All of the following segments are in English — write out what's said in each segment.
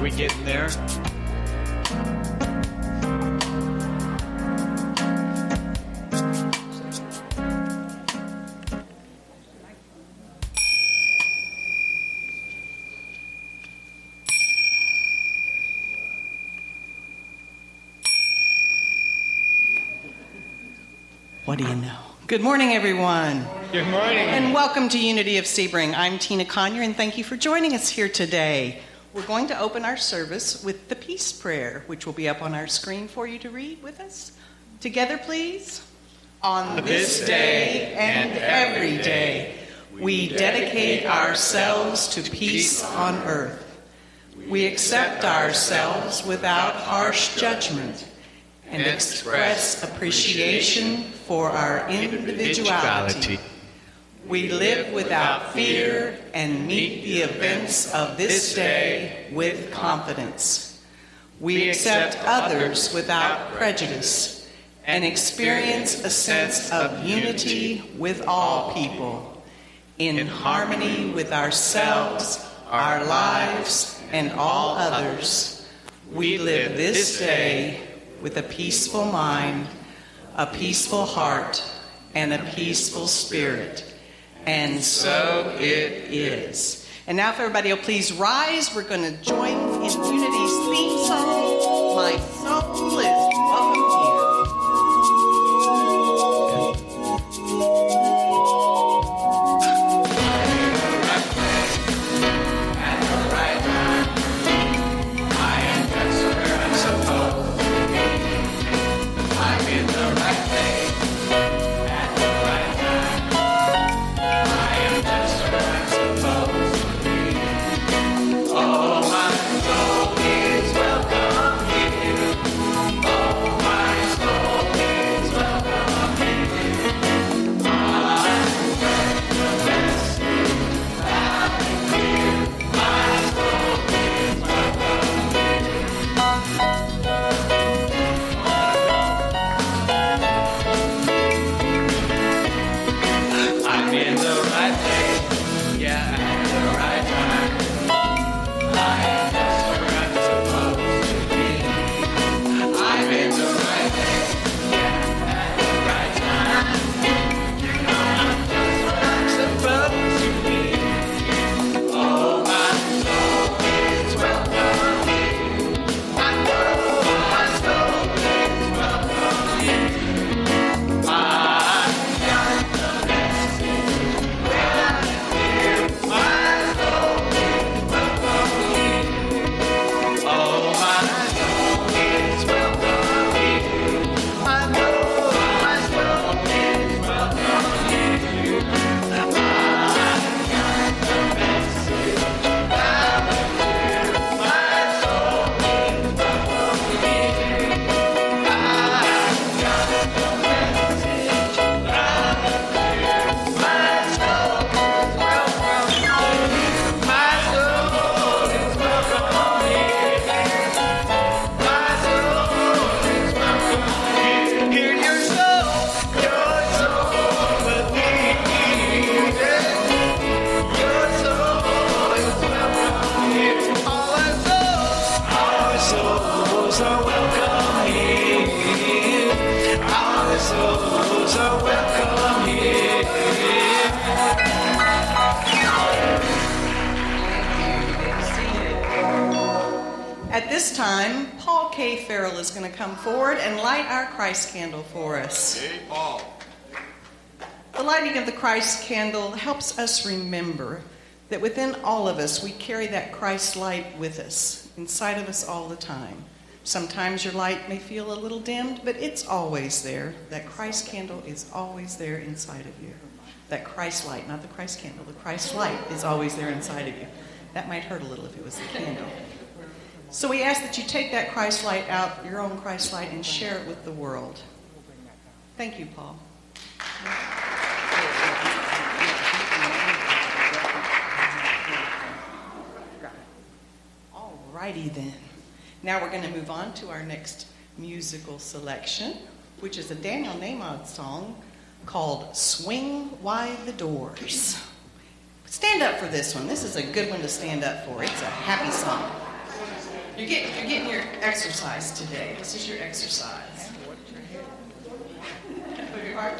Are we getting there? What do you know? Good morning, everyone. Good morning. And welcome to Unity of Sebring. I'm Tina Conyer, and thank you for joining us here today. We're going to open our service with the Peace Prayer, which will be up on our screen for you to read with us. Together, please. On this day and every day, we dedicate ourselves to peace on earth. We accept ourselves without harsh judgment and express appreciation for our individuality. We live without fear and meet the events of this day with confidence. We accept others without prejudice and experience a sense of unity with all people, in harmony with ourselves, our lives, and all others. We live this day with a peaceful mind, a peaceful heart, and a peaceful spirit. And so it is. And now if everybody will please rise, we're going to join in Unity's theme song, My Soul is Welcome Here. At this time, Paul K. Farrell is going to come forward and light our Christ candle for us. Hey, Paul. The lighting of the Christ candle helps us remember that within all of us, we carry that Christ light with us, inside of us all the time. Sometimes your light may feel a little dimmed, but it's always there. That Christ candle is always there inside of you. That Christ light, not the Christ candle, the Christ light is always there inside of you. That might hurt a little if it was the candle. So we ask that you take that Christ light out, your own Christ light, and share it with the world. Thank you, Paul. All righty then. Now we're going to move on to our next musical selection, which is a Daniel Nahmod song called Swing Wide the Doors. Stand up for this one. This is a good one to stand up for. It's a happy song. You're getting your exercise today. This is your exercise. Put your heart.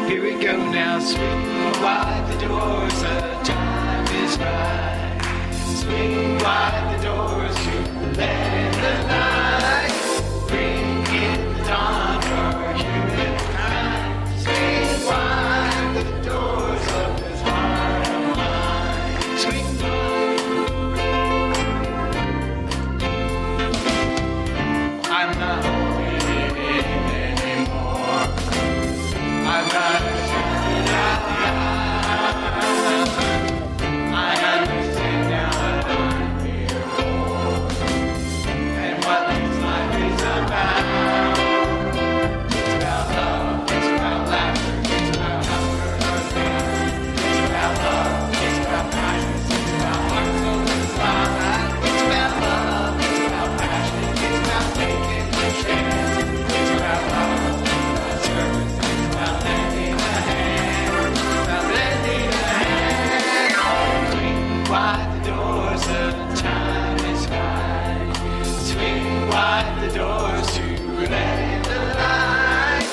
Here we go now, swing wide the doors, the time is right. Swing wide the doors to let in the light. Bring in the dawn for humankind. Swing wide the doors of this heart of mine. Swing wide. I'm not holding it in anymore. I've got to shut I understand now what I'm here for, and what this life is about. It's about love, it's about laughter, it's about hunger or pain. It's about love, it's about kindness, it's about hearts overflowing. It's about love, it's about passion, it's about taking a chance. It's about love, it's about service, it's about lending a hand. It's about lending a hand. Swing wide the doors, the time is right. Swing wide the doors to let in the light.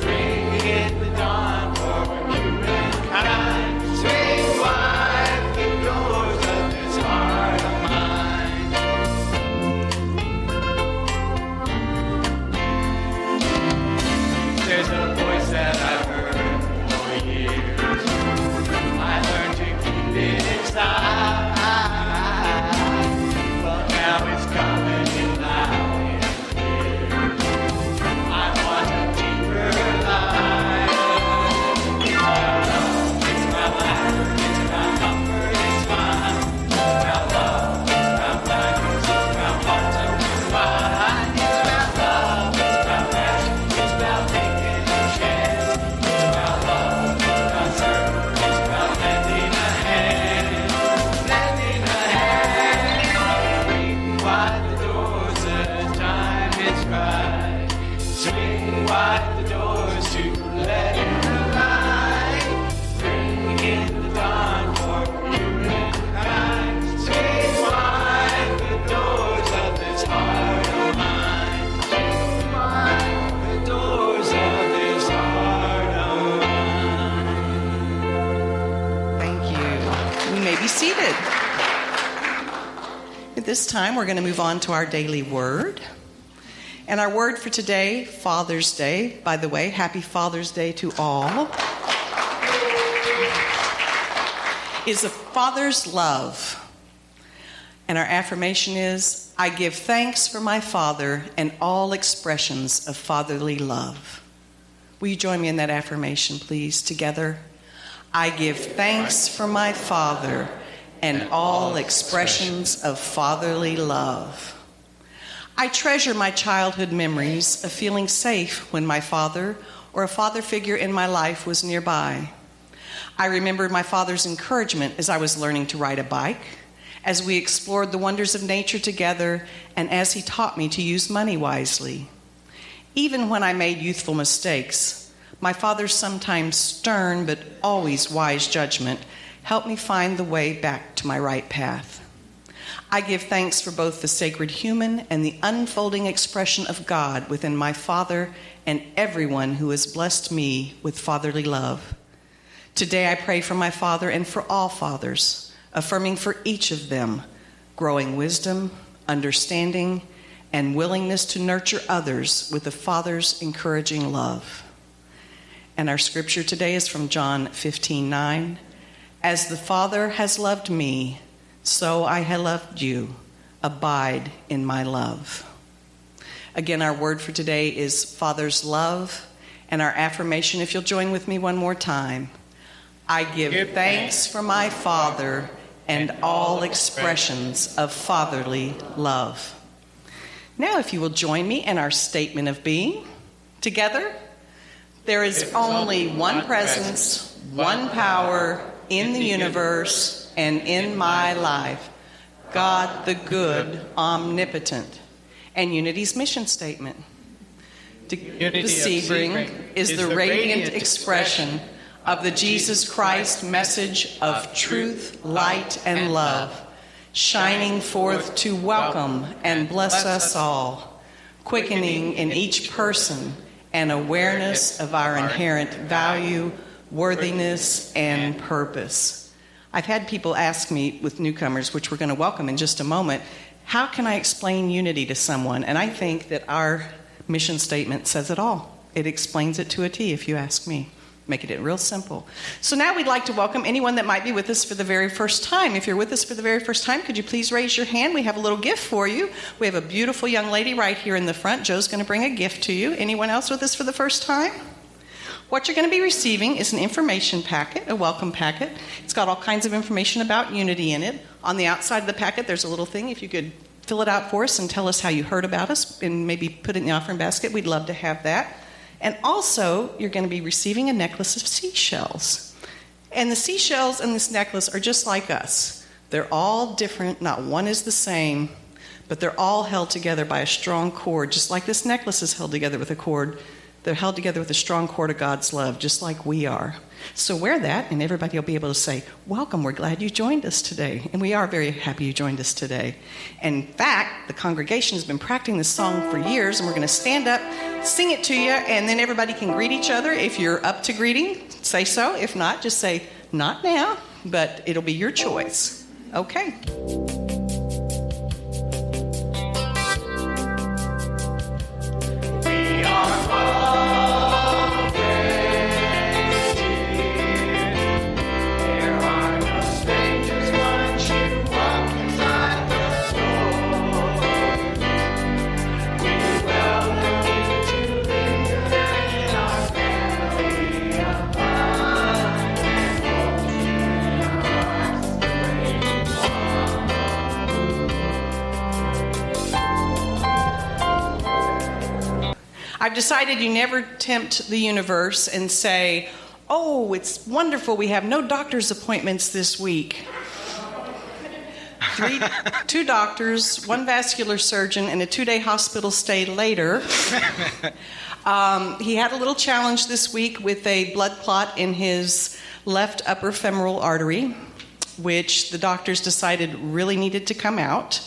Bring in the dawn for humankind. Swing wide the doors of this heart of mine. There's a voice that I've heard for years. I learned to keep it inside, but now it's coming in loud and clear. I want a deeper life. It's about love, it's about laughter, it's about comfort, it's fun. It's about love, it's about kindness, it's about hearts open wide. It's about love, it's about passion, it's about taking a chance. It's about love, it's about service, it's about lending a hand. Lending a hand. Swing wide the doors, the time is right. Swing wide the doors to let in the light. Bring in the dawn for humankind. Swing wide the doors of this heart of mine. Swing wide the doors of this heart of mine. Thank you. You may be seated. At this time, we're going to move on to our daily word. And our word for today, Father's Day. By the way, happy Father's Day to all. Is a father's love. And our affirmation is, I give thanks for my father and all expressions of fatherly love. Will you join me in that affirmation, please, together? I give thanks for my father and all expressions of fatherly love. I treasure my childhood memories of feeling safe when my father or a father figure in my life was nearby. I remember my father's encouragement as I was learning to ride a bike, as we explored the wonders of nature together, and as he taught me to use money wisely. Even when I made youthful mistakes, my father's sometimes stern but always wise judgment helped me find the way back to my right path. I give thanks for both the sacred human and the unfolding expression of God within my father and everyone who has blessed me with fatherly love. Today I pray for my father and for all fathers, affirming for each of them growing wisdom, understanding, and willingness to nurture others with a father's encouraging love. And our scripture today is from John 15:9. As the Father has loved me, so I have loved you. Abide in my love. Again, our word for today is Father's love, and our affirmation, if you'll join with me one more time. I give thanks for my Father and all expressions of fatherly love. Now, if you will join me in our statement of being. Together, there is only one presence, one power in the universe and in my life. God the good, omnipotent. And Unity's mission statement. The Unity of Sebring is the radiant expression of the Jesus Christ message of truth, light, and love, shining forth to welcome and bless us all, quickening in each person an awareness of our inherent value, worthiness, and purpose. I've had people ask me with newcomers, which we're going to welcome in just a moment, how can I explain unity to someone? And I think that our mission statement says it all. It explains it to a T, if you ask me. Making it real simple. So now we'd like to welcome anyone that might be with us for the very first time. If you're with us for the very first time, could you please raise your hand? We have a little gift for you. We have a beautiful young lady right here in the front. Joe's going to bring a gift to you. Anyone else with us for the first time? What you're going to be receiving is an information packet, a welcome packet. It's got all kinds of information about Unity in it. On the outside of the packet, there's a little thing. If you could fill it out for us and tell us how you heard about us and maybe put it in the offering basket, we'd love to have that. And also, you're going to be receiving a necklace of seashells. And the seashells in this necklace are just like us. They're all different. Not one is the same, but they're all held together by a strong cord, just like this necklace is held together with a cord. They're held together with a strong cord of God's love, just like we are. So wear that, and everybody will be able to say, welcome, we're glad you joined us today. And we are very happy you joined us today. In fact, the congregation has been practicing this song for years, and we're going to stand up, sing it to you, and then everybody can greet each other. If you're up to greeting, say so. If not, just say, not now, but it'll be your choice. Okay. We are always here. There are no strangers once you walk inside the door. We welcome you to linger in our family of fun and hope in our hearts I've decided you never tempt the universe and say, oh, it's wonderful, we have no doctor's appointments this week. Two doctors, one vascular surgeon, and a 2-day hospital stay later. He had a little challenge this week with a blood clot in his left upper femoral artery, which the doctors decided really needed to come out.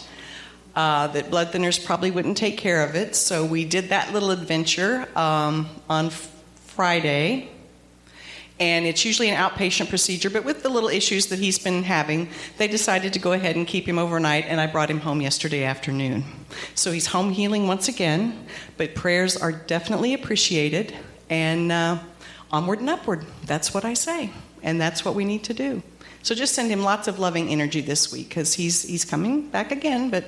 That blood thinners probably wouldn't take care of it. So we did that little adventure on Friday. And it's usually an outpatient procedure, but with the little issues that he's been having, they decided to go ahead and keep him overnight, and I brought him home yesterday afternoon. So he's home healing once again, but prayers are definitely appreciated, and onward and upward. That's what I say, and that's what we need to do. So just send him lots of loving energy this week, because he's coming back again, but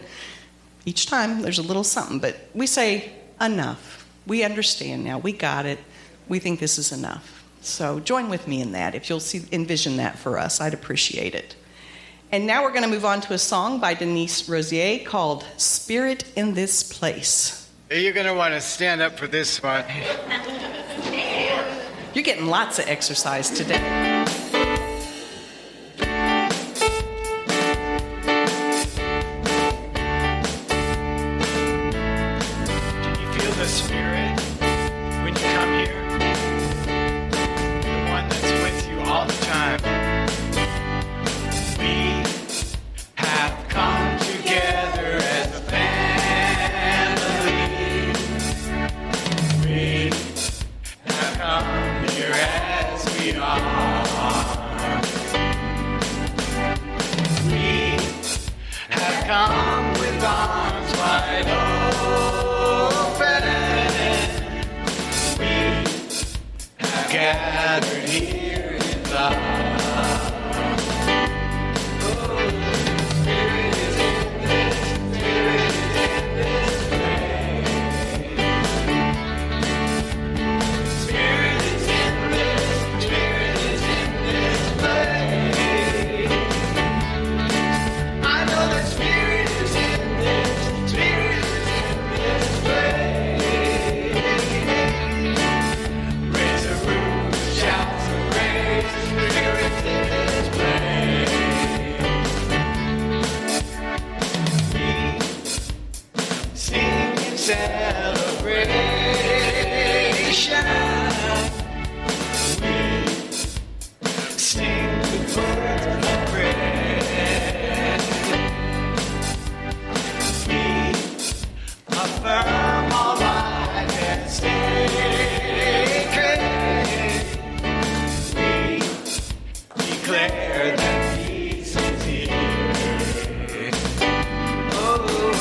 each time there's a little something. But we say, enough. We understand now. We got it. We think this is enough. So join with me in that. If you'll envision that for us, I'd appreciate it. And now we're going to move on to a song by Denise Rosier called Spirit in This Place. You're going to want to stand up for this one. You're getting lots of exercise today. Can you feel the Spirit when you come here? The one that's with you all the time. We have come together as a family. We have come here as we are. We have come with arms wide open. We have gathered here in love. Raise a roof, shout some praise. celebration. We sing the words of praise. We affirm all life and sacred. We declare that peace is here. Oh,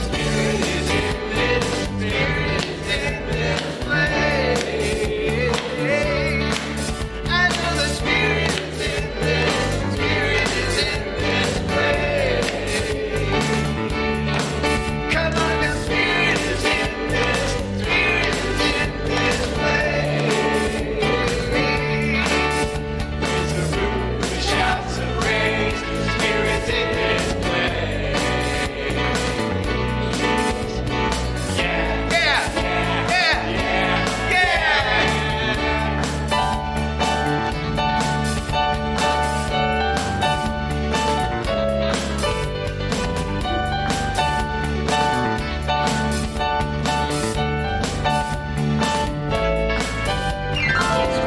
Spirit is in this, Spirit is in this place. I know the Spirit is in this, Spirit is in this place. Come on, the Spirit is in this, Spirit is in this place. Raise the roof with shouts of praise, the Spirit's in this place. Yeah, yeah, yeah, yeah, yeah.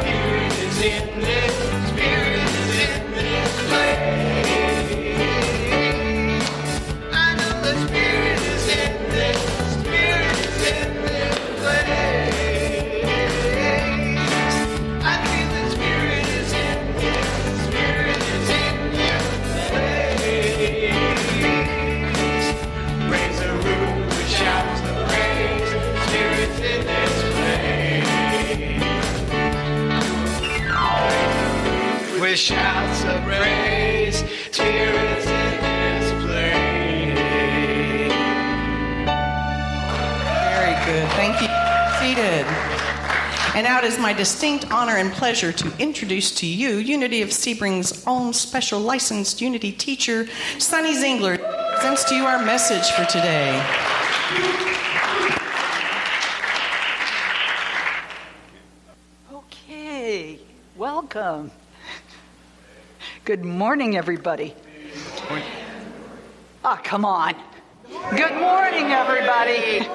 Spirit is in this, Spirit is in this place. I know the Spirit is in this, Spirit is in this place. I feel the Spirit is in this, Spirit is in this place. Raise a room with shouts of praise, Spirit's in this place. With shouts of praise, Spirit's in this place. Very good. Thank you. Seated. And now it is my distinct honor and pleasure to introduce to you Unity of Sebring's own special licensed Unity teacher, Sonny Zingler, presents to you our message for today. Okay, welcome. Good morning, everybody. Ah, come on. Good morning, everybody.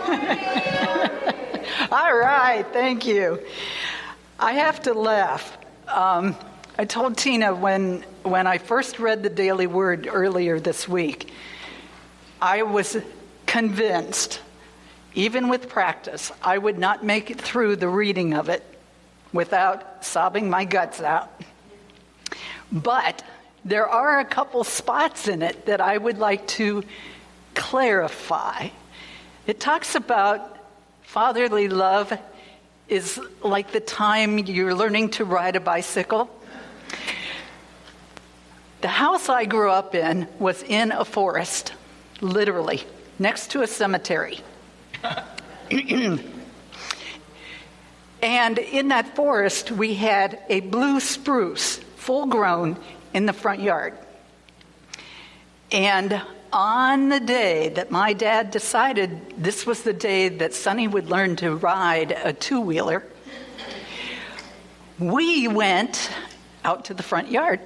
All right, thank you. I have to laugh. I told Tina when I first read the Daily Word earlier this week, I was convinced, even with practice, I would not make it through the reading of it without sobbing my guts out. But there are a couple spots in it that I would like to clarify. It talks about fatherly love is like the time you're learning to ride a bicycle. The house I grew up in was in a forest, literally, next to a cemetery. And in that forest, we had a blue spruce, full grown, in the front yard. And on the day that my dad decided this was the day that Sonny would learn to ride a two-wheeler, we went out to the front yard,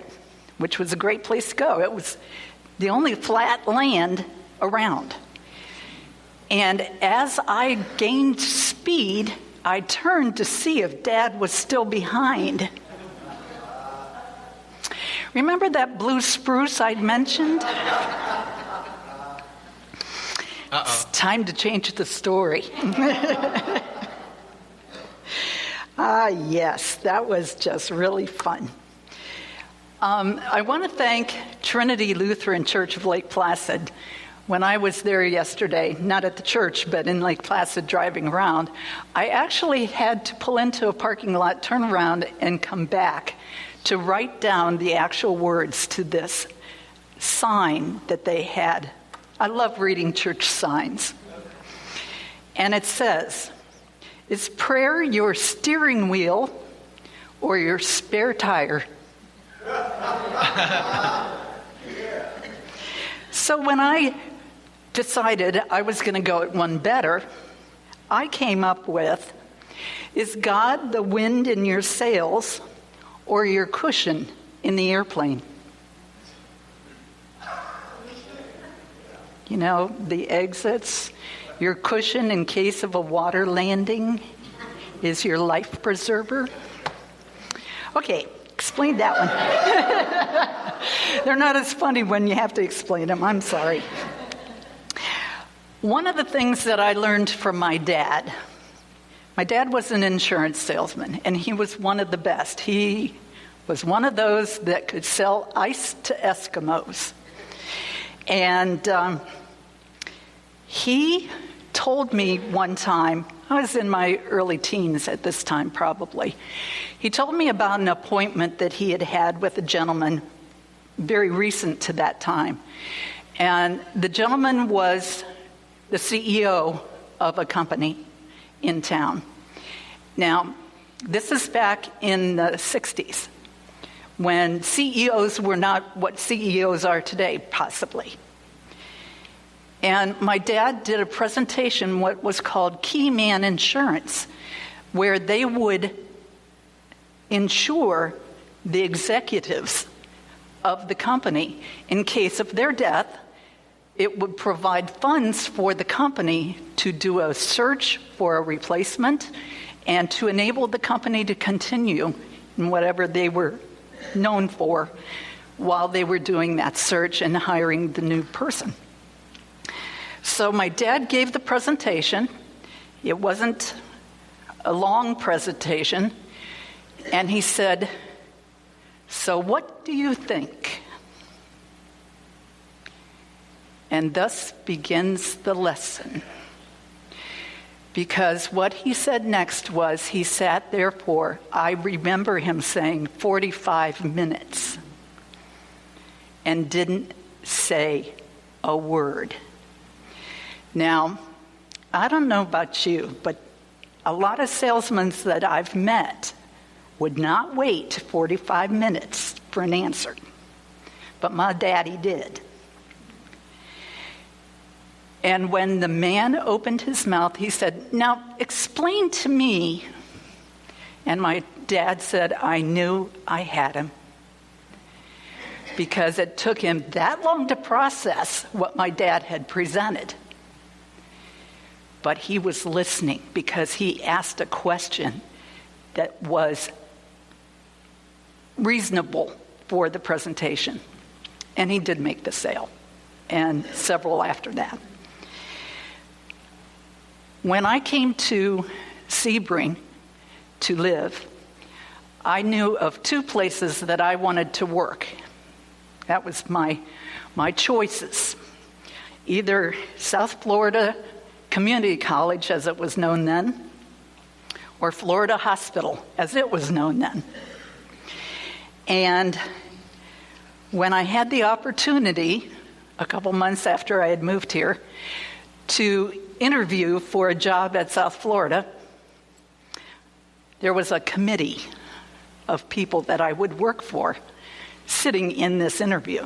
which was a great place to go. It was the only flat land around. And as I gained speed, I turned to see if Dad was still behind. Remember that blue spruce I'd mentioned? It's time to change the story. Yes, that was just really fun. I want to thank Trinity Lutheran Church of Lake Placid. When I was there yesterday, not at the church, but in Lake Placid driving around, I actually had to pull into a parking lot, turn around, and come back to write down the actual words to this sign that they had. I love reading church signs. And it says, "Is prayer your steering wheel or your spare tire?" So when I decided I was going to go at one better, I came up with, "Is God the wind in your sails or your cushion in the airplane?" You know, the exits, Your cushion in case of a water landing is your life preserver. Okay, explain that one. They're not as funny when you have to explain them. I'm sorry. One of the things that I learned from my dad was an insurance salesman, and he was one of the best. He was one of those that could sell ice to Eskimos. And he told me one time, I was in my early teens at this time probably, he told me about an appointment that he had had with a gentleman very recent to that time. And the gentleman was the CEO of a company in town. Now, this is back in the 60s, when CEOs were not what CEOs are today, possibly. And my dad did a presentation, what was called Key Man Insurance, where they would insure the executives of the company in case of their death. It would provide funds for the company to do a search for a replacement and to enable the company to continue in whatever they were known for while they were doing that search and hiring the new person. So my dad gave the presentation. It wasn't a long presentation. And he said, "So what do you think?" And thus begins the lesson. Because what he said next was, he sat there for, I remember him saying, 45 minutes, and didn't say a word. Now, I don't know about you, but a lot of salesmen that I've met would not wait 45 minutes for an answer. But my daddy did. And when the man opened his mouth, he said, "Now explain to me." And my dad said, I knew I had him. Because it took him that long to process what my dad had presented. But he was listening because he asked a question that was reasonable for the presentation. And he did make the sale, and several after that. When I came to Sebring to live, I knew of two places that I wanted to work. That was my choices. Either South Florida Community College, as it was known then, or Florida Hospital, as it was known then. And when I had the opportunity, a couple months after I had moved here, to interview for a job at South Florida, there was a committee of people that I would work for sitting in this interview.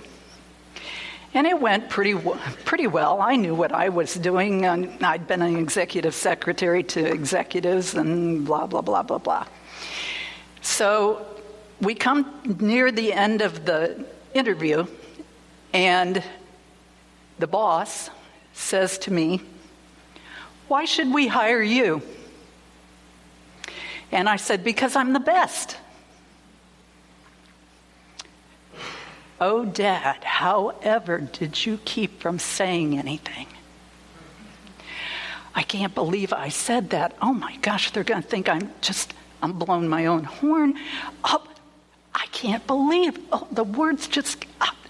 And it went pretty well. I knew what I was doing. And I'd been an executive secretary to executives and blah, blah, blah, blah, blah. So we come near the end of the interview, and the boss says to me, "Why should we hire you?" And I said, "Because I'm the best." "Oh, Dad, however did you keep from saying anything?" I can't believe I said that. Oh my gosh, they're going to think I'm blowing my own horn. Oh, I can't believe, the words just,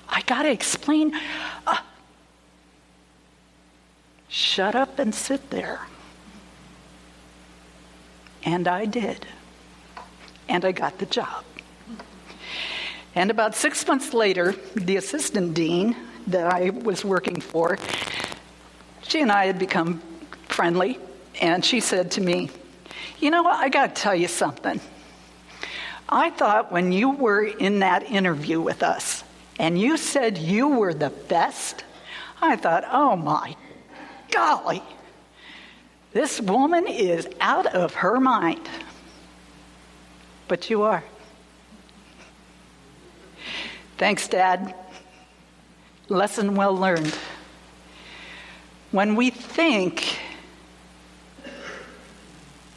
I got to explain. Shut up and sit there. And I did. And I got the job. And about 6 months later, the assistant dean that I was working for, she and I had become friendly, and she said to me, "You know what, I got to tell you something. I thought when you were in that interview with us, and you said you were the best, I thought, oh my golly, this woman is out of her mind. But you are." Thanks, Dad. Lesson well learned. When we think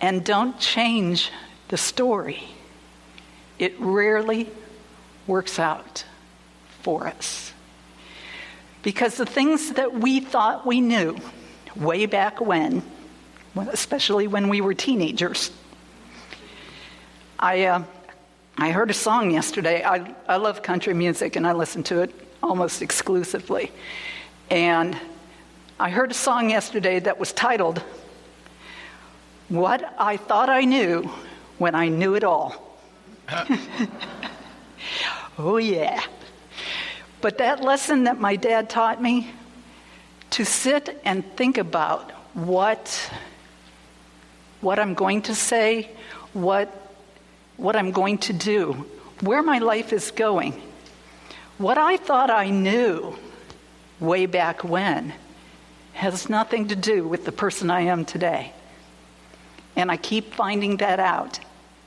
and don't change the story, it rarely works out for us. Because the things that we thought we knew way back when, especially when we were teenagers, I heard a song yesterday. I love country music, and I listen to it almost exclusively. And I heard a song yesterday that was titled, "What I Thought I Knew When I Knew It All." Oh, yeah. But that lesson that my dad taught me, to sit and think about what I'm going to say, what I'm going to do, where my life is going. What I thought I knew way back when has nothing to do with the person I am today. And I keep finding that out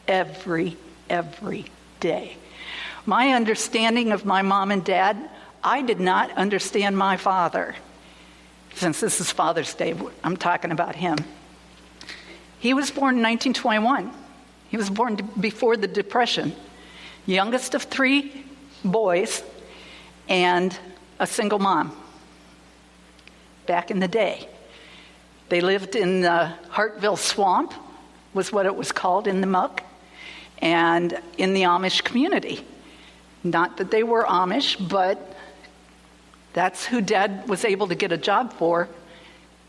every day. My understanding of my mom and dad, I did not understand my father. Since this is Father's Day, I'm talking about him. He was born in 1921. He was born before the Depression. Youngest of 3 boys and a single mom. Back in the day. They lived in the Hartville Swamp, was what it was called, in the muck, and in the Amish community. Not that they were Amish, but that's who Dad was able to get a job for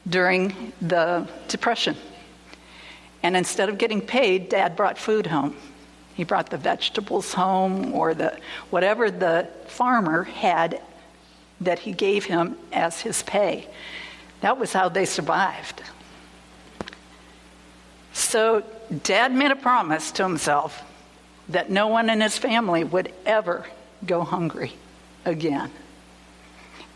during the Depression. And instead of getting paid, Dad brought food home. He brought the vegetables home, or whatever the farmer had that he gave him as his pay. That was how they survived. So Dad made a promise to himself that no one in his family would ever go hungry again.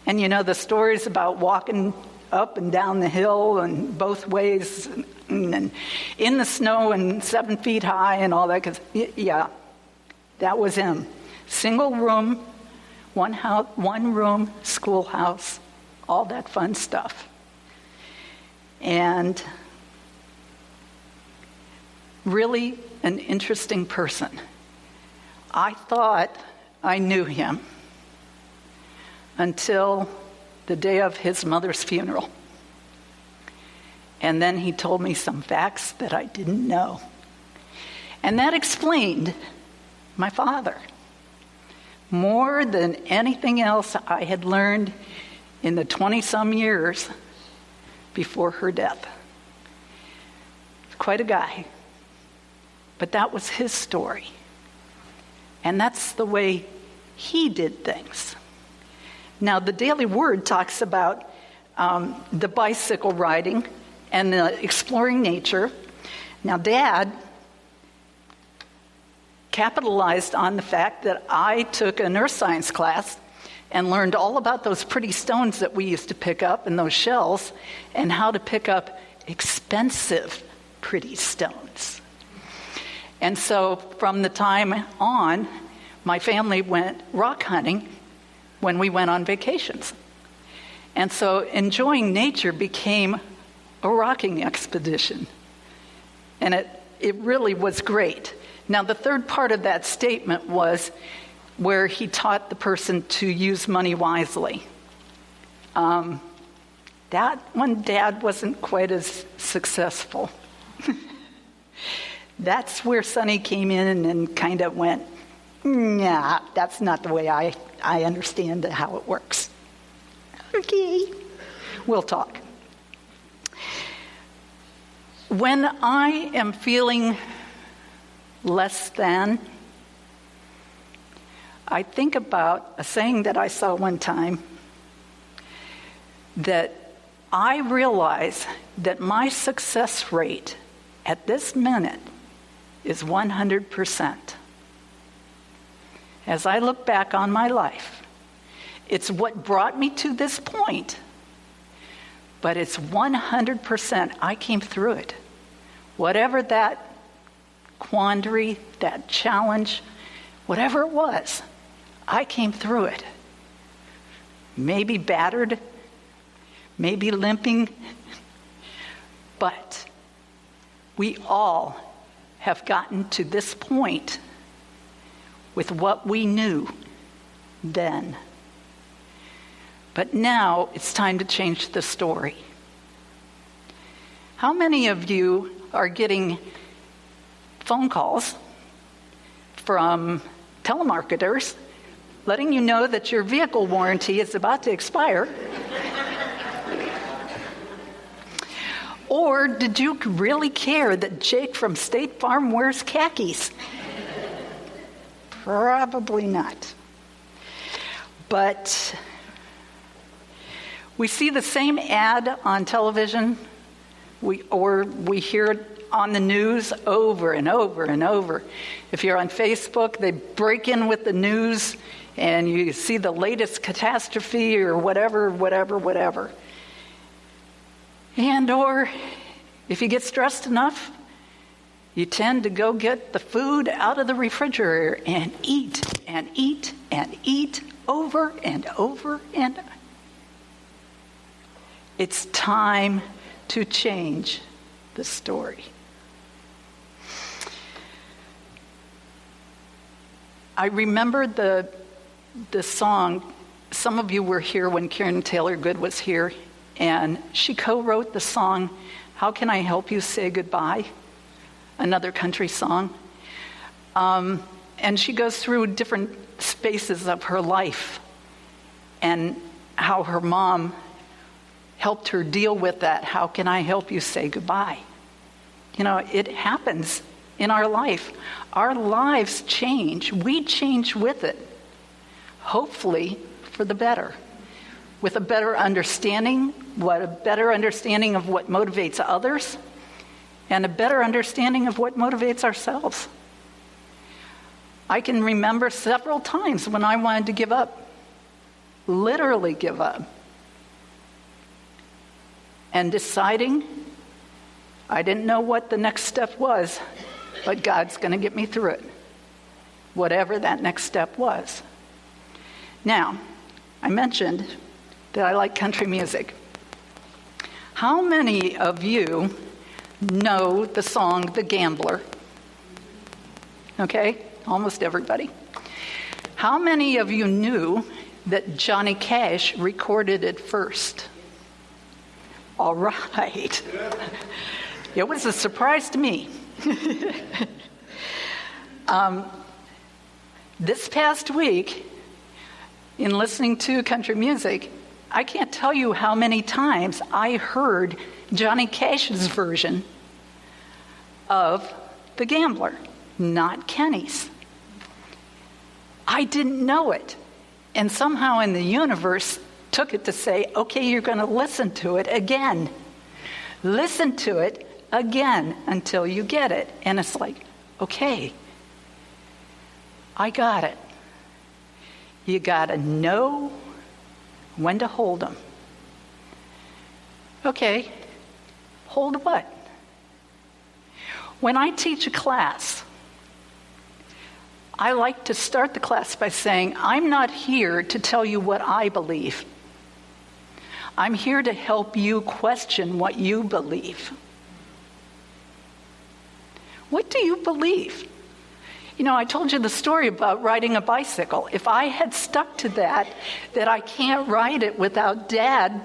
And you know the stories about walking up and down the hill and both ways and in the snow and 7 feet high and all that. 'Cause yeah, that was him. Single room, one room, schoolhouse, all that fun stuff. And really an interesting person. I thought I knew him until the day of his mother's funeral. And then he told me some facts that I didn't know. And that explained my father. More than anything else I had learned in the 20-some years before her death. Quite a guy. But that was his story. And that's the way he did things. Now, the Daily Word talks about the bicycle riding and the exploring nature. Now, Dad capitalized on the fact that I took an earth science class and learned all about those pretty stones that we used to pick up and those shells, and how to pick up expensive pretty stones. And so from the time on, my family went rock hunting when we went on vacations. And so enjoying nature became a rocking expedition. And it really was great. Now, the third part of that statement was where he taught the person to use money wisely. That one, Dad wasn't quite as successful. That's where Sonny came in and kind of went, nah, that's not the way I understand how it works. Okay, we'll talk. When I am feeling less than, I think about a saying that I saw one time, that I realize that my success rate at this minute is 100%. As I look back on my life, it's what brought me to this point, but it's 100%. I came through it. Whatever that quandary, that challenge, whatever it was, I came through it. Maybe battered, maybe limping, but We all have gotten to this point with what we knew then. But now it's time to change the story. How many of you are getting phone calls from telemarketers letting you know that your vehicle warranty is about to expire? Or did you really care that Jake from State Farm wears khakis? Probably not. But we see the same ad on television, we hear it on the news over and over and over. If you're on Facebook, they break in with the news and you see the latest catastrophe or whatever. And or if you get stressed enough, you tend to go get the food out of the refrigerator and eat and eat and eat over and over and over. It's time to change the story. I remember the song. Some of you were here when Karen Taylor Good was here, and she co-wrote the song, How Can I Help You Say Goodbye? Another country song. And she goes through different spaces of her life and how her mom helped her deal with that. How can I help you say goodbye? You know, it happens in our life. Our lives change. We change with it, hopefully for the better, with a better understanding, a better understanding of what motivates others, and a better understanding of what motivates ourselves. I can remember several times when I wanted to give up, literally give up, and deciding I didn't know what the next step was, but God's going to get me through it, whatever that next step was. Now, I mentioned that I like country music. How many of you know the song The Gambler? Okay, almost everybody. How many of you knew that Johnny Cash recorded it first? All right. It was a surprise to me. This past week, in listening to country music, I can't tell you how many times I heard Johnny Cash's version of The Gambler, not Kenny's. I didn't know it. And somehow in the universe took it to say, okay, you're going to listen to it again. Listen to it again until you get it. And it's like, okay, I got it. You got to know when to hold them. Okay, hold what? When I teach a class, I like to start the class by saying, I'm not here to tell you what I believe. I'm here to help you question what you believe. What do you believe? You know, I told you the story about riding a bicycle. If I had stuck to that I can't ride it without Dad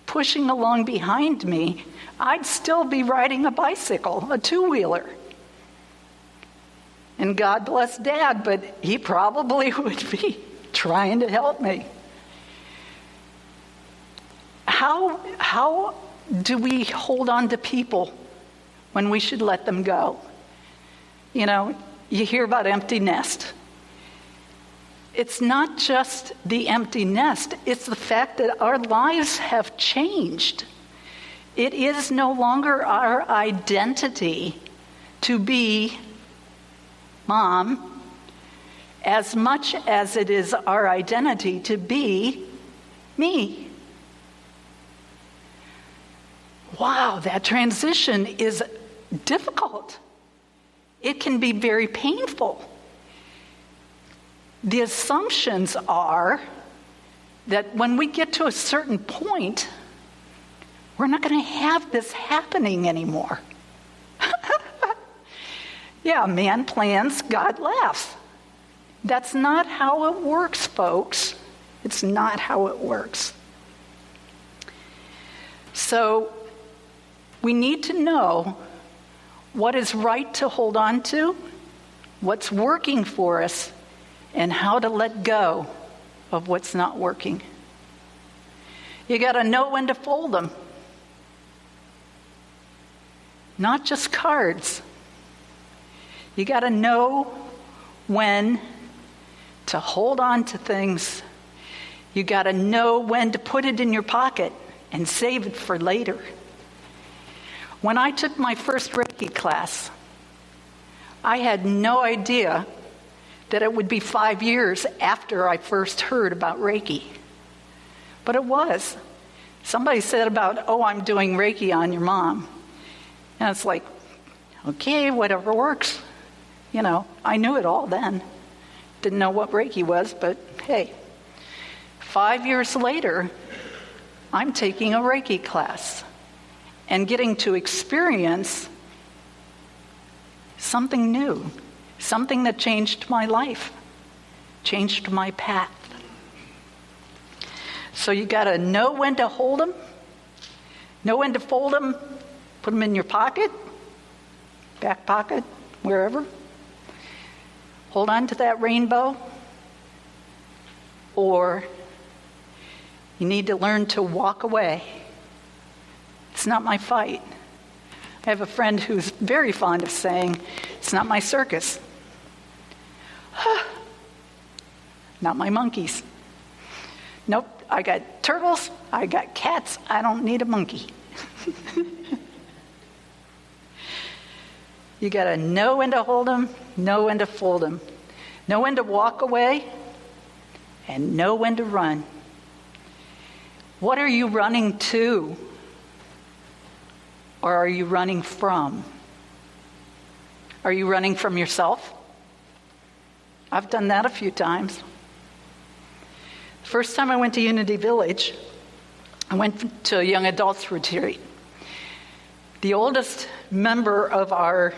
pushing along behind me, I'd still be riding a bicycle, a two-wheeler. And God bless Dad, but he probably would be trying to help me. How do we hold on to people when we should let them go? You know, you hear about empty nest. It's not just the empty nest, it's the fact that our lives have changed. It is no longer our identity to be mom as much as it is our identity to be me. Wow, that transition is difficult. It can be very painful. The assumptions are that when we get to a certain point, we're not going to have this happening anymore. Yeah, man plans, God laughs. That's not how it works, folks. It's not how it works. So we need to know what is right to hold on to, what's working for us, and how to let go of what's not working. You got to know when to fold them. Not just cards. You got to know when to hold on to things. You got to know when to put it in your pocket and save it for later. When I took my first Reiki class, I had no idea that it would be 5 years after I first heard about Reiki. But it was. Somebody said about, oh, I'm doing Reiki on your mom. And it's like, okay, whatever works. You know, I knew it all then. Didn't know what Reiki was, but hey. 5 years later, I'm taking a Reiki class and getting to experience something new, something that changed my life, changed my path. So you got to know when to hold them, know when to fold them, put them in your pocket, back pocket, wherever. Hold on to that rainbow, or you need to learn to walk away. It's not my fight. I have a friend who's very fond of saying, it's not my circus. Not my monkeys. Nope, I got turtles, I got cats, I don't need a monkey. You got to know when to hold them, know when to fold them, know when to walk away, and know when to run. What are you running to? Or are you running from? Are you running from yourself? I've done that a few times. The first time I went to Unity Village, I went to a young adults retreat. The oldest member of our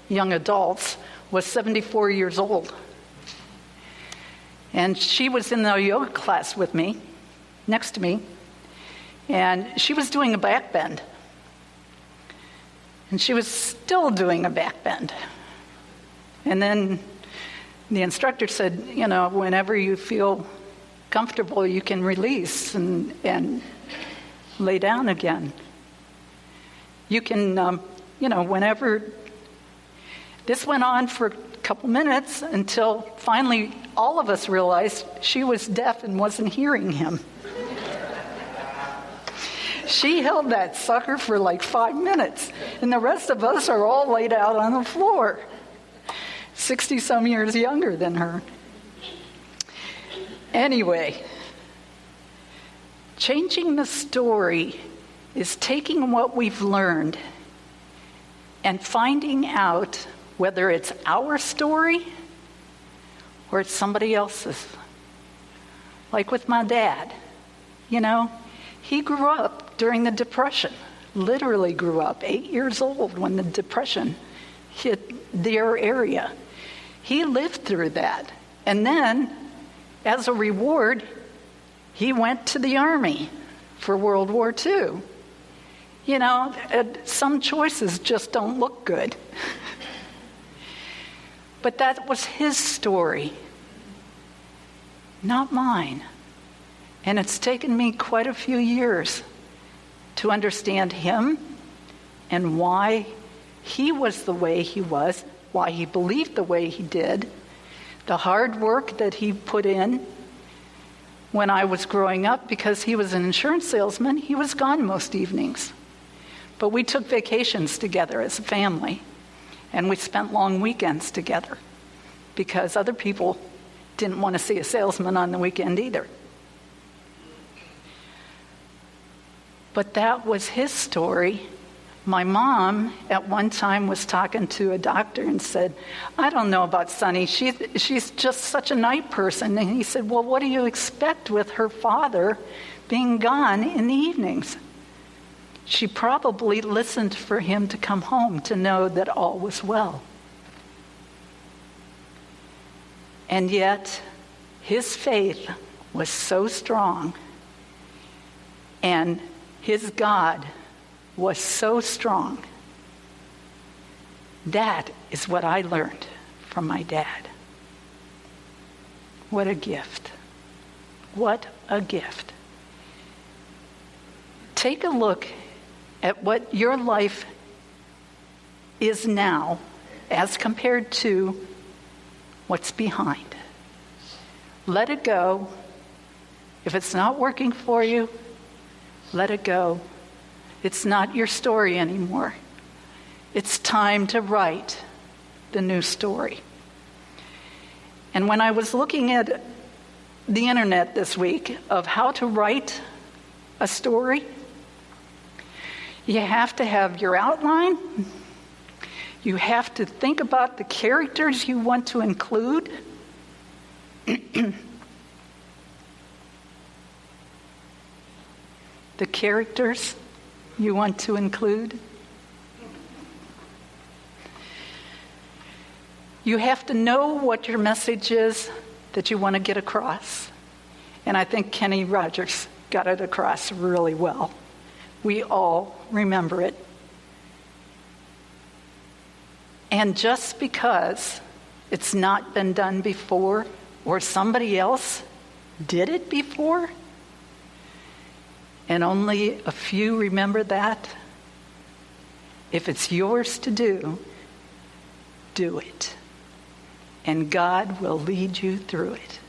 young adults was 74 years old. And she was in the yoga class with me, next to me, and she was doing a back bend. And she was still doing a back bend. And then the instructor said, you know, whenever you feel comfortable, you can release and lay down again. You can, whenever. This went on for a couple minutes until finally all of us realized she was deaf and wasn't hearing him. She held that sucker for like 5 minutes, and the rest of us are all laid out on the floor, 60-some years younger than her. Anyway, changing the story is taking what we've learned and finding out whether it's our story or it's somebody else's. Like with my dad, he grew up during the Depression, literally grew up 8 years old when the Depression hit their area. He lived through that. And then, as a reward, he went to the Army for World War II. Some choices just don't look good. But that was his story, not mine. And it's taken me quite a few years to understand him and why he was the way he was, why he believed the way he did, the hard work that he put in. When I was growing up, because he was an insurance salesman, he was gone most evenings. But we took vacations together as a family, and we spent long weekends together because other people didn't want to see a salesman on the weekend either. But that was his story. My mom at one time was talking to a doctor and said, I don't know about Sonny. She's just such a night person. And he said, well, what do you expect with her father being gone in the evenings? She probably listened for him to come home to know that all was well. And yet, his faith was so strong, and his God was so strong. That is what I learned from my dad. What a gift. What a gift. Take a look at what your life is now as compared to what's behind. Let it go. If it's not working for you, let it go. It's not your story anymore. It's time to write the new story. And when I was looking at the internet this week of how to write a story, you have to have your outline. You have to think about the characters you want to include. The characters you want to include. You have to know what your message is that you want to get across. And I think Kenny Rogers got it across really well. We all remember it. And just because it's not been done before, or somebody else did it before, and only a few remember that, if it's yours to do, do it. And God will lead you through it.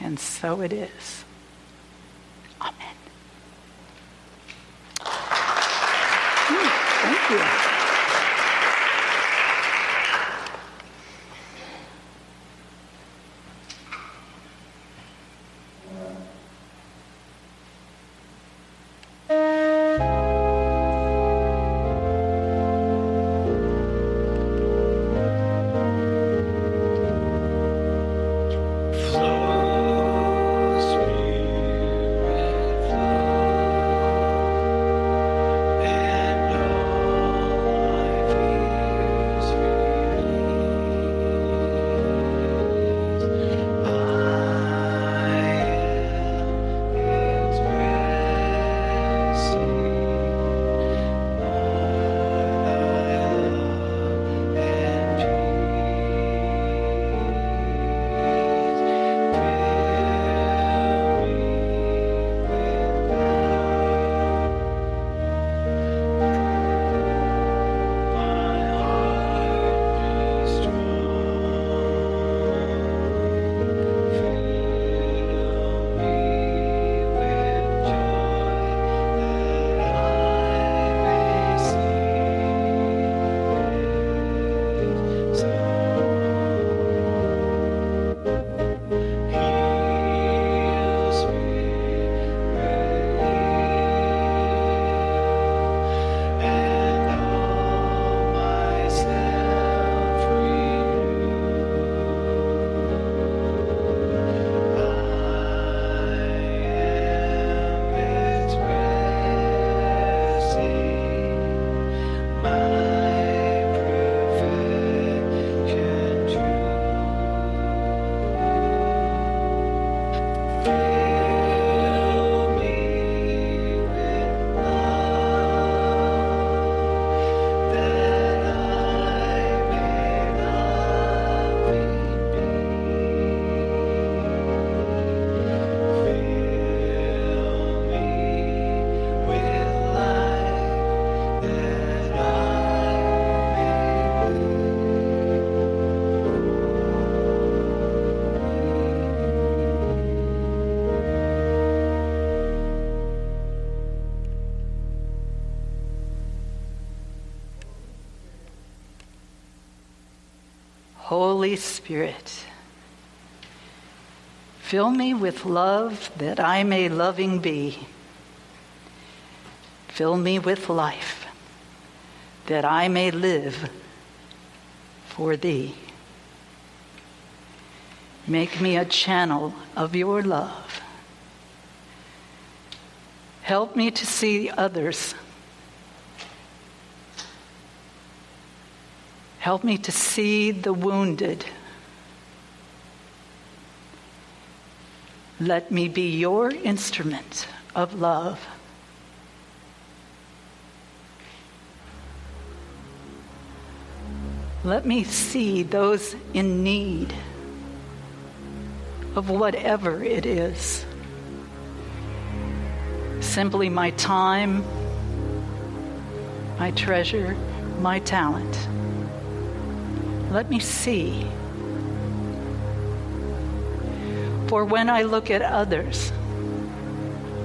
And so it is. Amen. Thank you. Holy Spirit, fill me with love that I may loving be. Fill me with life that I may live for thee. Make me a channel of your love. Help me to see others. Help me to see the wounded Let me be your instrument of love. Let me see those in need of whatever it is. Simply my time, my treasure, my talent. Let me see. For when I look at others,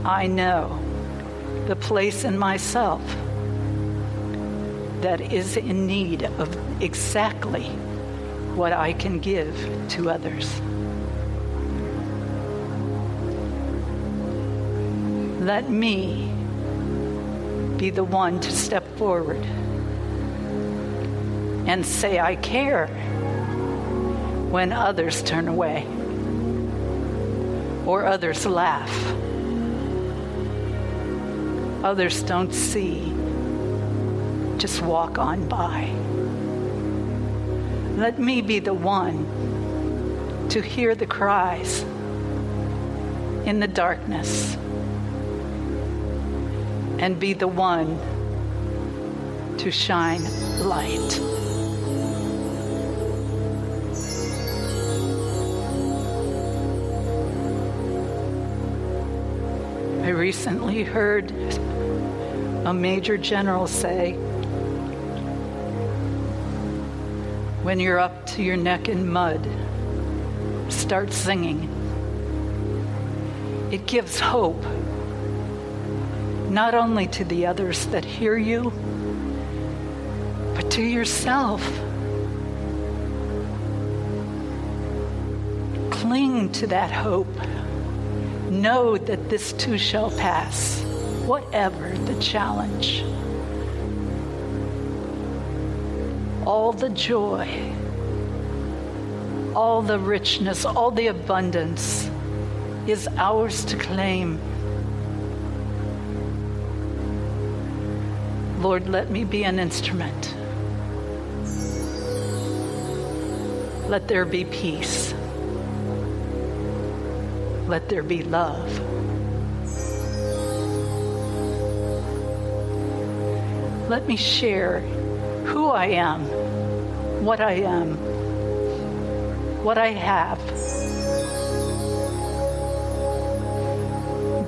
I know the place in myself that is in need of exactly what I can give to others. Let me be the one to step forward and say I care when others turn away or others laugh. Others don't see, just walk on by. Let me be the one to hear the cries in the darkness and be the one to shine light. I recently heard a major general say, when you're up to your neck in mud, start singing. It gives hope, not only to the others that hear you, but to yourself. Cling to that hope. Know that this too shall pass, whatever the challenge. All the joy, all the richness, all the abundance is ours to claim. Lord, let me be an instrument. Let there be peace. Let there be love. Let me share who I am, what I am, what I have.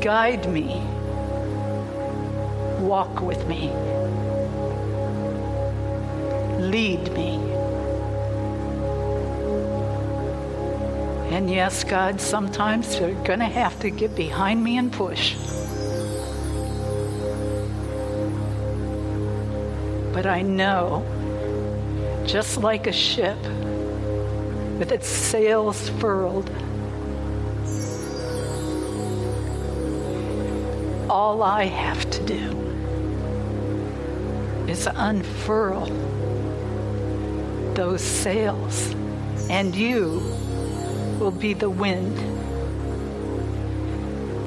Guide me. Walk with me. Lead me. And yes, God, sometimes you're going to have to get behind me and push. But I know, just like a ship with its sails furled, all I have to do is unfurl those sails, and you will be the wind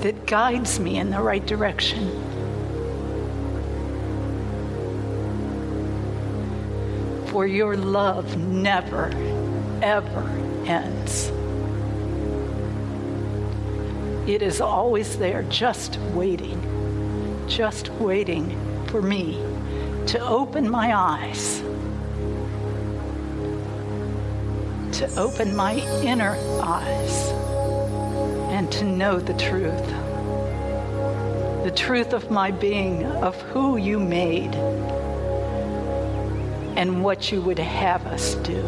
that guides me in the right direction. For your love never, ever ends. It is always there, just waiting for me to open my eyes, to open my inner eyes, and to know the truth of my being, of who you made, and what you would have us do.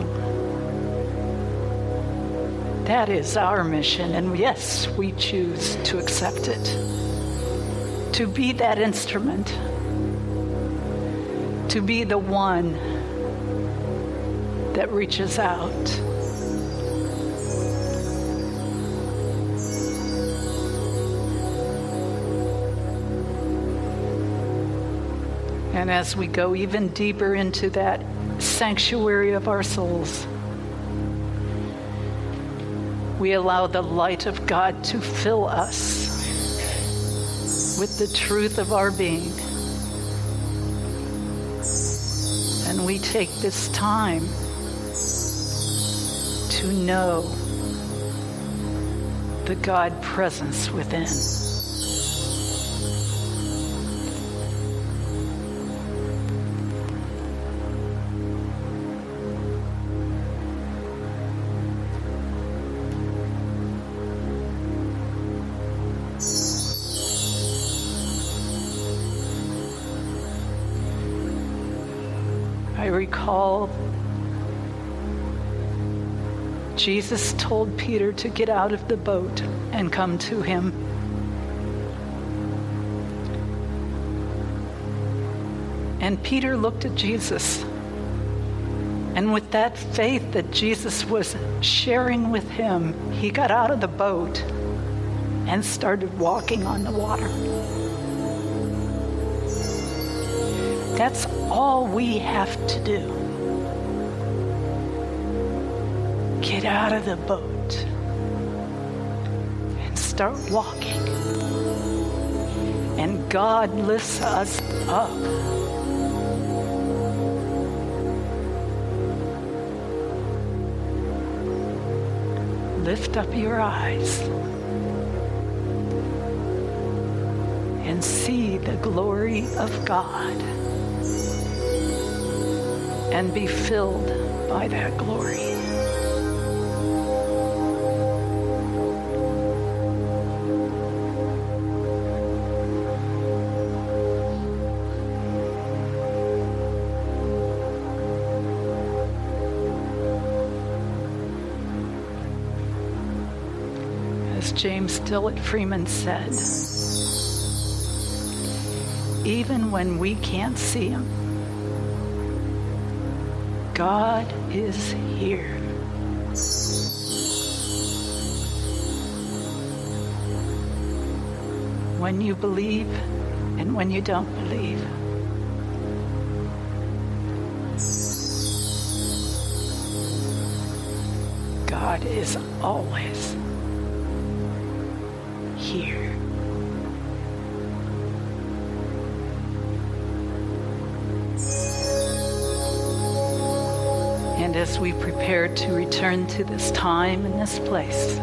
That is our mission, and yes, we choose to accept it. To be that instrument, to be the one that reaches out. And as we go even deeper into that sanctuary of our souls, we allow the light of God to fill us with the truth of our being. And we take this time to know the God presence within. I recall Jesus told Peter to get out of the boat and come to him. And Peter looked at Jesus. And with that faith that Jesus was sharing with him, he got out of the boat and started walking on the water. That's all we have to do. Get out of the boat and start walking. And God lifts us up. Lift up your eyes and see the glory of God and be filled by that glory. As James Dillett Freeman said, even when we can't see him, God is here. When you believe and when you don't believe. God is always here. And as we prepare to return to this time and this place,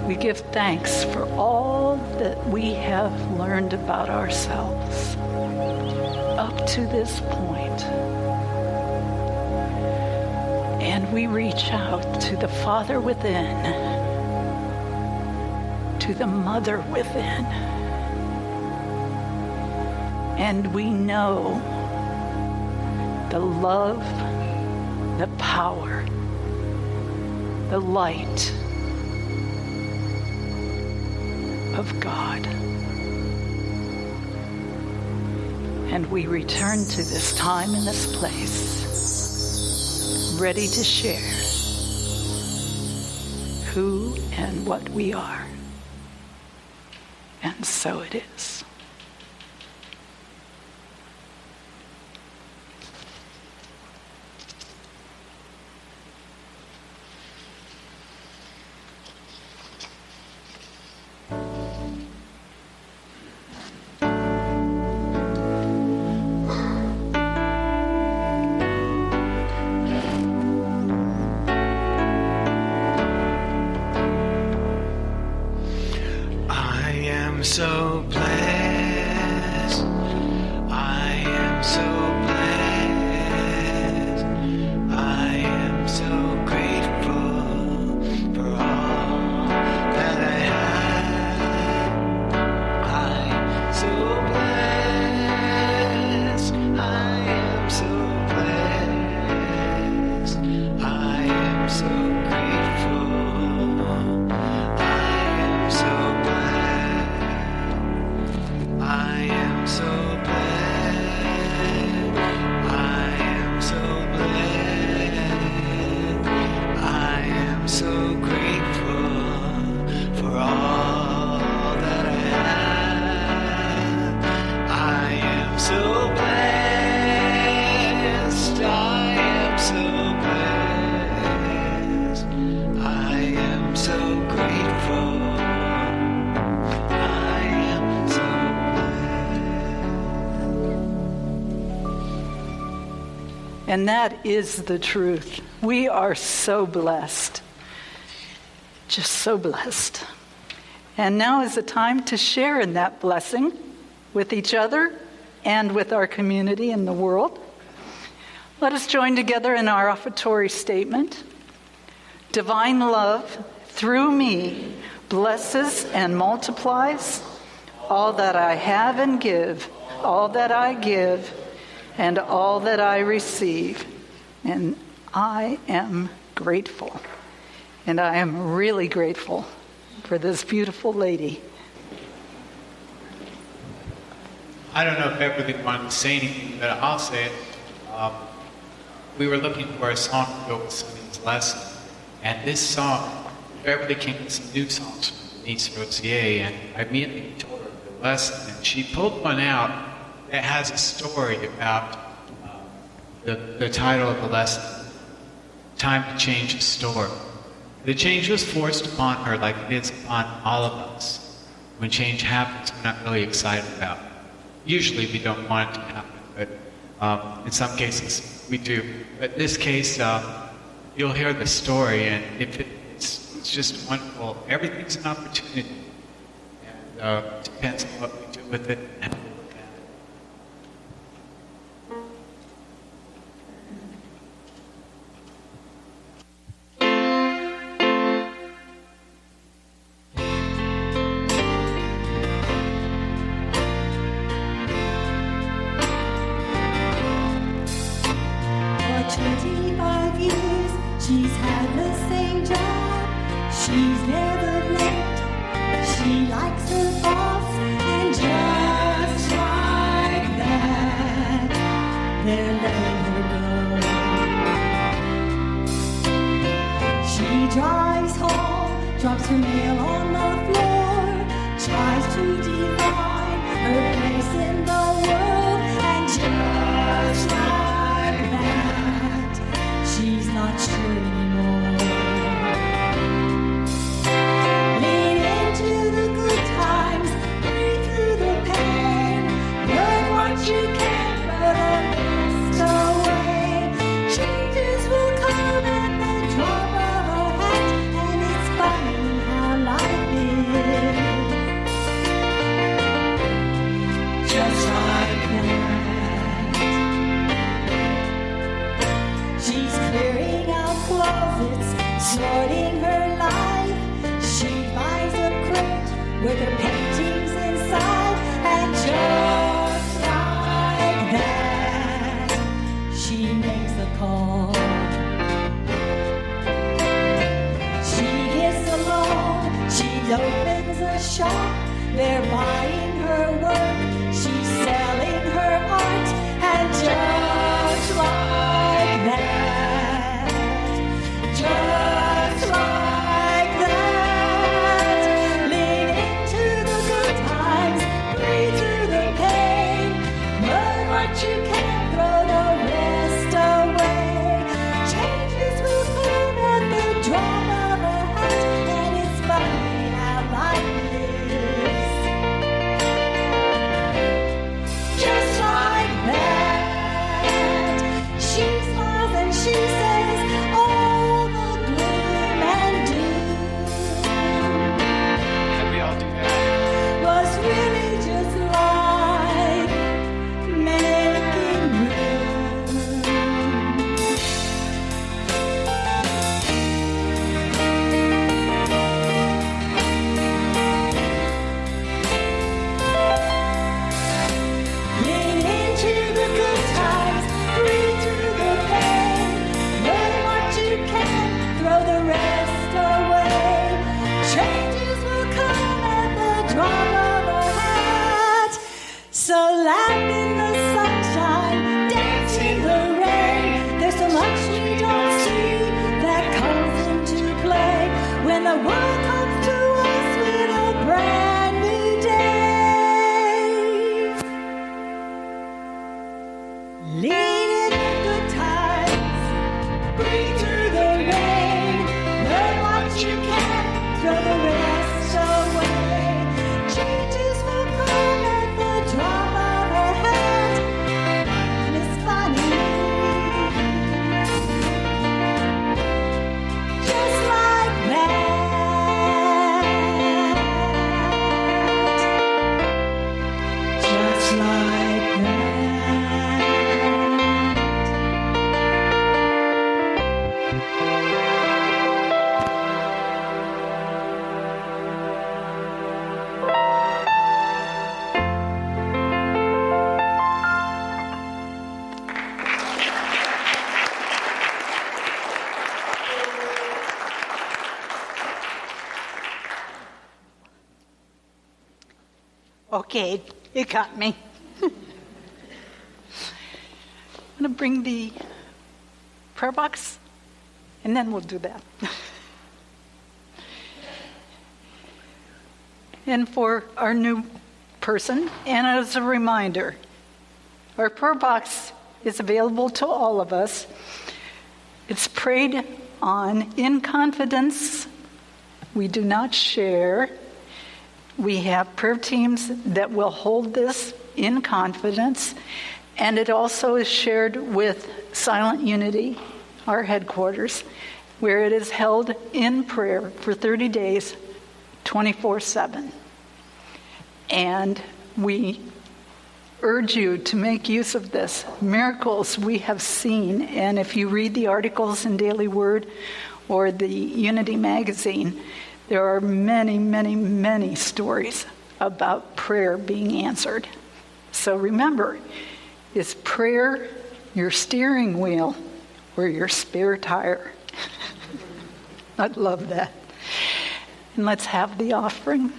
we give thanks for all that we have learned about ourselves up to this point. And we reach out to the Father within, to the Mother within, and we know the love, the power, the light of God. And we return to this time and this place, ready to share who and what we are. And so it is. So blessed, I am so blessed, I am so grateful for all that I have. I'm so blessed, I am so blessed, I am so grateful, I am so blessed. I am so blessed, I am so blessed, I am so grateful for all that I have. I am so blessed, I am so blessed, I am so grateful. And that is the truth. We are so blessed. Just so blessed. And now is the time to share in that blessing with each other and with our community and the world. Let us join together in our offertory statement. Divine love, through me, blesses and multiplies all that I have and give, all that I give, and all that I receive. And I am grateful. And I am really grateful for this beautiful lady. I don't know if Beverly wanted to say anything, but I'll say it. We were looking for a song to go with Sunday's lesson, and this song, Beverly came with some new songs from Denise Rosier, and I immediately told her the lesson, and she pulled one out that has a story about the title of the lesson, Time to Change the Story. The change was forced upon her like it is upon all of us. When change happens, we're not really excited about it. Usually we don't want it to happen, but in some cases we do. But in this case, you'll hear the story, and if it's just wonderful. Everything's an opportunity, and it depends on what we do with it and how we look at it. For 25 years, she's had the same job. She's never late. She likes her boss, and just like that, they're letting her go. She drives home, drops her mail on the floor, tries to define her place in the world, and just like that, she's not sure anymore. Lean into the good times, breathe through the pain, learn what you can, but the rest away. Changes will come at the drop of a hat, and it's funny how life is just like that. She's clearing out closets, sorting her life. She finds a crate with her paintings inside, and just like that, she makes a call. She gets a loan, she opens a shop. They're buying her work, she's selling her art, and just like that, just like that, lean into the good times, breathe through the pain, learn what you can, throw the rest away. Changes will come at the drop of a hat, and it's funny how life is just like that. She smiles and she says, all the gloom and doom Can we all do that? was really just like making room. Lean into the good times, breathe through the pain, learn what you can, throw the rest away. Changes will come at the drop of a hat. So laugh in the sunshine, dance in the rain. There's so much we don't see that comes into play when the world comes to us with a brand new day. Lean in good times, breathe through the rain, learn what you can, throw the rest away. Changes will come at the drop of a hat, and it's funny, just like that. blockade. It got me. I'm going to bring the prayer box, and then we'll do that. And for our new person, and as a reminder, our prayer box is available to all of us. It's prayed on in confidence. We do not share. We have prayer teams that will hold this in confidence, and it also is shared with Silent Unity, our headquarters, where it is held in prayer for 30 days, 24/7. And we urge you to make use of this. Miracles we have seen, and if you read the articles in Daily Word or the Unity magazine, there are many, many, many stories about prayer being answered. So remember, is prayer your steering wheel or your spare tire? I'd love that. And let's have the offering.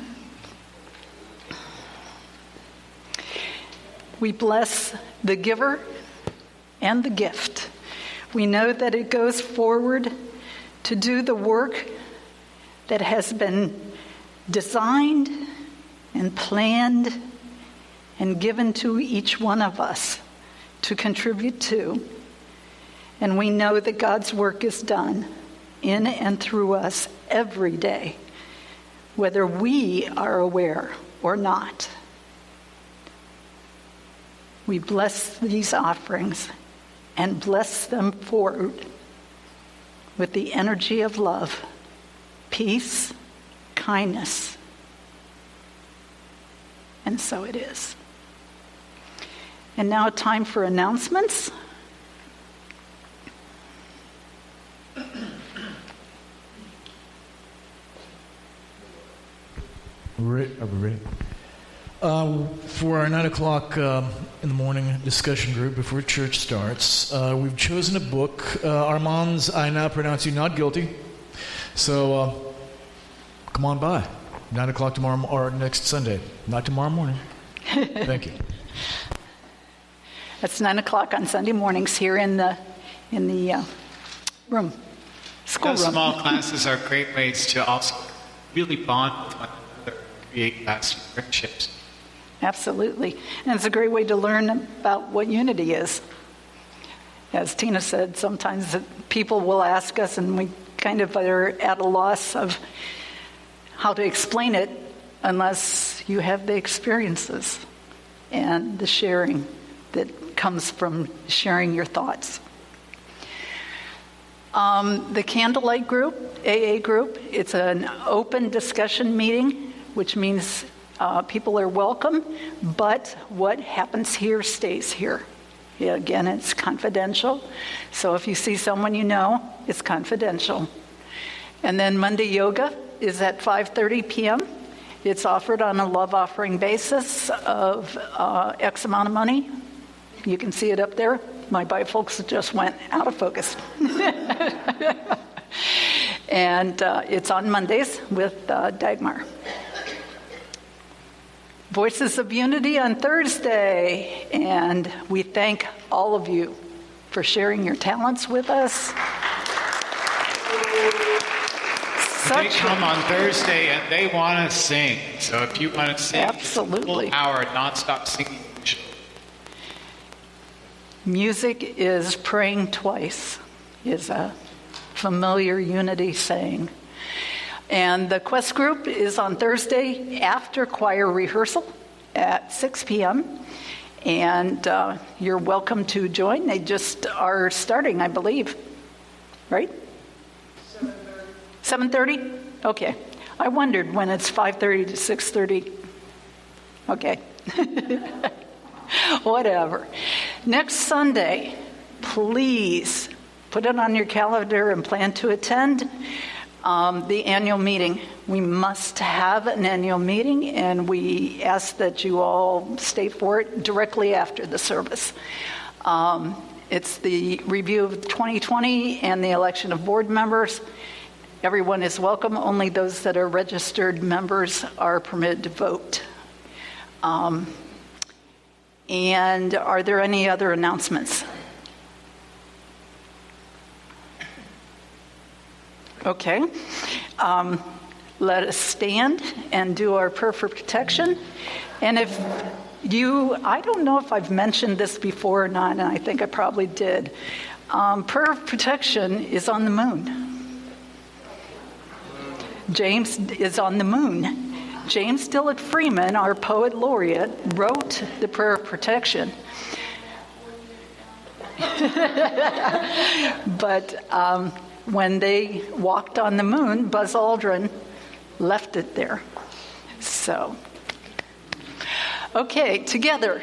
We bless the giver and the gift. We know that it goes forward to do the work that has been designed and planned and given to each one of us to contribute to. And we know that God's work is done in and through us every day, whether we are aware or not. We bless these offerings and bless them forward with the energy of love, peace, kindness. And so it is. And now time for announcements. Are we ready? For our 9 o'clock in the morning discussion group before church starts, we've chosen a book, Armand's I Now Pronounce You Not Guilty. So come on by. 9 o'clock tomorrow, or next Sunday. Not tomorrow morning. Thank you. That's 9 o'clock on Sunday mornings here in the room, school room. Small classes are great ways to also really bond with one another, create lasting friendships. Absolutely. And it's a great way to learn about what unity is. As Tina said, sometimes people will ask us and we kind of are at a loss of how to explain it unless you have the experiences and the sharing that comes from sharing your thoughts. The Candlelight Group, AA group, it's an open discussion meeting, which means people are welcome, but what happens here stays here. Yeah, again, it's confidential. So if you see someone you know, it's confidential. And then Monday Yoga is at 5:30 p.m. It's offered on a love offering basis of X amount of money. You can see it up there. My bifocals just went out of focus. And it's on Mondays with Dagmar. Voices of Unity on Thursday, and we thank all of you for sharing your talents with us. They come on Thursday and they want to sing. So if you want to sing, Absolutely. Full hour nonstop singing. Music is praying twice, is a familiar Unity saying. And the Quest group is on Thursday after choir rehearsal at 6 p.m. And you're welcome to join. They just are starting, I believe. Right? 7:30? Okay. I wondered when it's 5:30 to 6:30. Okay. Whatever. Next Sunday, please put it on your calendar and plan to attend the annual meeting. We must have an annual meeting, and we ask that you all stay for it directly after the service. It's the review of 2020 and the election of board members. Everyone is welcome. Only those that are registered members are permitted to vote. And are there any other announcements? Okay. Let us stand and do our prayer for protection. And if I don't know if I've mentioned this before or not, and I think I probably did. Prayer of protection is on the moon. James is on the moon. James Dillard Freeman, our poet laureate, wrote the prayer of protection. But when they walked on the moon, Buzz Aldrin left it there. So, okay, together.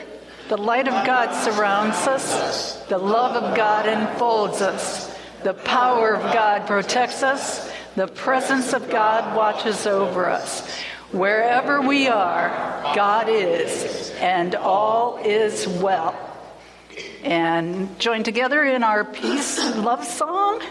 The light of God surrounds us. The love of God enfolds us. The power of God protects us. The presence of God watches over us. Wherever we are, God is, and all is well. And join together in our peace and love song.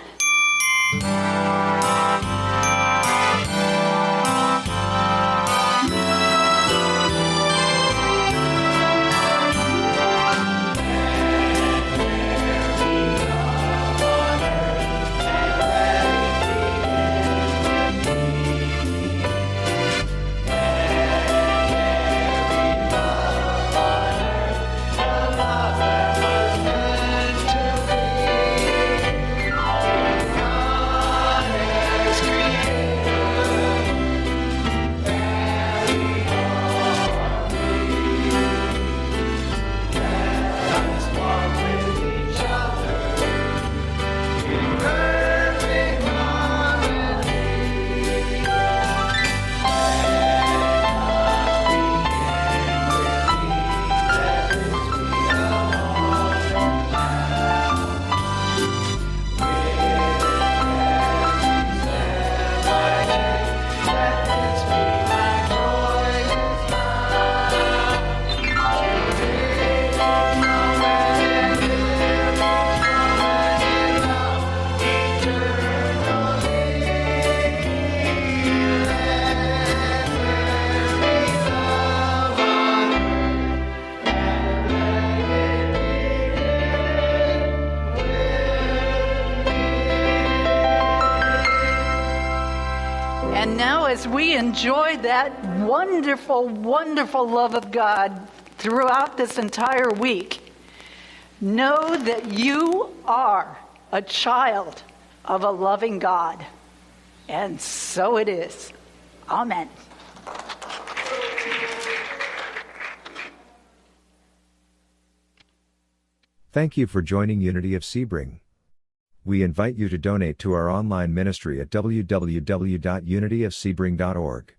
And now, as we enjoy that wonderful, wonderful love of God throughout this entire week, know that you are a child of a loving God. And so it is. Amen. Thank you for joining Unity of Sebring. We invite you to donate to our online ministry at www.unityofsebring.org.